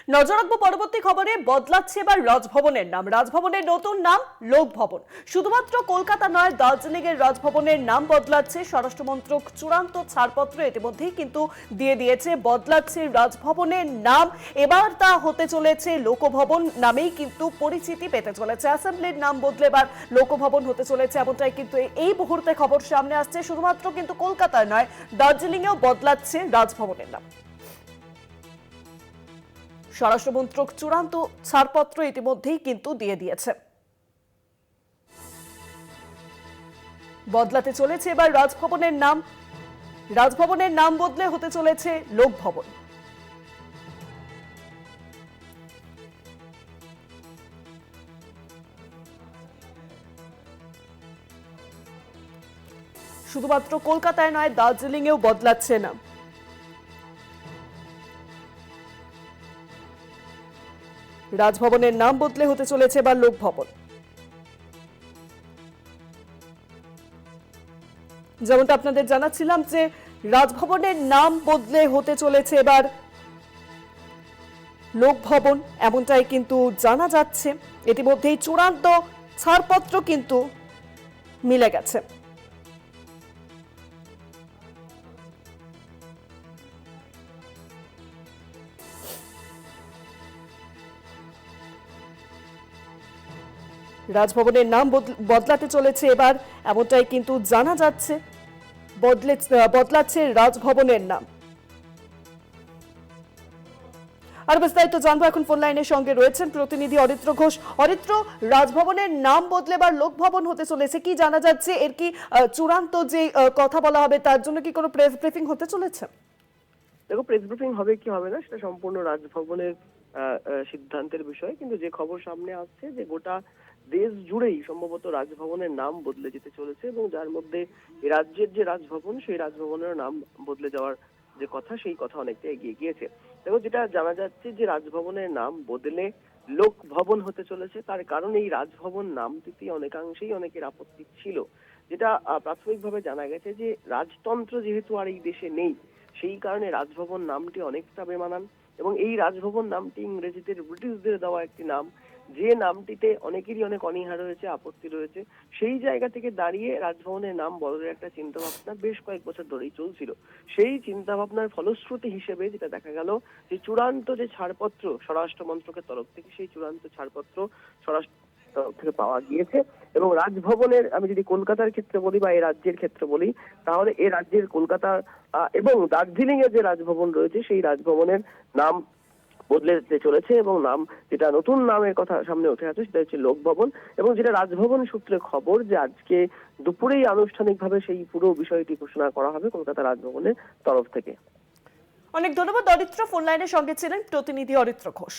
নজর রাখবো পরবর্তী খবরে। বদলাচ্ছে এবার রাজভবনের নাম। রাজভবনের নতুন নাম লোকভবন। শুধুমাত্র কলকাতা নয়, দার্জিলিং এর রাজভবনের নাম বদলাচ্ছে। স্বরাষ্ট্র মন্ত্রক চূড়ান্ত ছাড়পত্র ইতিমধ্যেই কিন্তু দিয়ে দিয়েছে। বদলাচ্ছে রাজভবনের নাম, এবার তা হতে চলেছে লোকভবন নামেই কিন্তু পরিচিতি পেতে চলেছে। অ্যাসেম্বলির নাম বদলে এবার লোকভবন হতে চলেছে, এমনটাই কিন্তু এই মুহূর্তে খবর সামনে আসছে। শুধুমাত্র কিন্তু কলকাতায় নয়, দার্জিলিং এও বদলাচ্ছে রাজভবনের নাম। স্বরাষ্ট্র মন্ত্রক চূড়ান্ত ছাড়পত্র ইতিমধ্যেই কিন্তু দিয়ে দিয়েছে। বদলাতে চলেছে এবার রাজভবনের নাম। রাজভবনের নাম বদলে হতে চলেছে লোকভবন। শুধুমাত্র কলকাতায় নয়, দার্জিলিং এও বদলাচ্ছে নাম। রাজভবনের নাম বদলে হতে চলেছে এবার লোকভবন। যেমনটা আপনাদের জানাচ্ছিলাম যে রাজভবনের নাম বদলে হতে চলেছে এবার লোকভবন, এমনটাই কিন্তু জানা যাচ্ছে। ইতিমধ্যেই চূড়ান্ত ছাড়পত্র কিন্তু মিলে গেছে। রাজভবনের নাম বদলাতে চলেছে এবার, এমনটাই কিন্তু জানা যাচ্ছে। বদলাচ্ছে রাজভবনের নাম। আর বিস্তারিত জানবো, এখন ফোন লাইনের সঙ্গে রয়েছেন প্রতিনিধি অরিত্র ঘোষ। অরিত্র, রাজভবনের নাম বদলে এবার লোকভবন হতে চলেছে, কি জানা যাচ্ছে? এর কি চূড়ান্ত যে কথা বলা হবে তার জন্য কি কোনো প্রেস ব্রিফিং হতে চলেছে? দেখো, প্রেস ব্রিফিং হবে কি হবে না সেটা সম্পূর্ণ রাজভবনের সিদ্ধান্তের বিষয়। কিন্তু যে খবর সামনে আসছে যে গোটা দেশ জুড়েই সম্ভবত রাজভবনের নাম বদলে যেতে চলেছে, এবং যার মধ্যে রাজ্যের যে রাজভবন সেই রাজভবনের নাম বদলে যাওয়ার যে কথা, সেই কথা অনেকটা এগিয়ে গিয়েছে। দেখো, যেটা জানা যাচ্ছে যে রাজভবনের নাম বদলে লোক ভবন হতে চলেছে। তার কারণ এই রাজভবন নামটিতে অনেকাংশেই অনেকের আপত্তি ছিল। যেটা প্রাথমিকভাবে জানা গেছে যে রাজতন্ত্র যেহেতু আর এই দেশে নেই, সেই কারণে রাজভবন নামটি অনেকটা বেমানান, এবং এই রাজভবন নামটি ইংরেজিদের ব্রিটিশদের দেওয়া একটি নাম, যে নামটিতে অনেকেরই অনেক অনীহা রয়েছে, আপত্তি রয়েছে। সেই জায়গা থেকে দাঁড়িয়ে রাজভবনের নাম বদলের একটা চিন্তা ভাবনা বেশ কয়েক বছর ধরেই চলছিল। সেই চিন্তা ভাবনার ফলশ্রুতি হিসেবে যেটা দেখা গেল যে চূড়ান্ত যে ছাড়পত্র স্বরাষ্ট্র মন্ত্রকের তরফ থেকে, সেই চূড়ান্ত ছাড়পত্র স্বরাষ্ট্র থেকে পাওয়া গিয়েছে। এবং রাজভবনের, আমি যদি কলকাতার ক্ষেত্রে বলি বা এই রাজ্যের ক্ষেত্রে বলি, তাহলে এই রাজ্যের কলকাতা এবং দার্জিলিং এর যে রাজভবন রয়েছে সেই রাজভবনের নাম বদলে যেতে চলেছে, এবং নাম, যেটা নতুন নামের কথা সামনে উঠে আসছে, সেটা হচ্ছে লোকভবন। এবং যেটা রাজভবন সূত্রে খবর যে আজকে দুপুরেই আনুষ্ঠানিকভাবে সেই পুরো বিষয়টি ঘোষণা করা হবে কলকাতা রাজভবনের তরফ থেকে। অনেক ধন্যবাদ অরিত্র। ফোন লাইনের সঙ্গে ছিলেন প্রতিনিধি অরিত্র ঘোষ।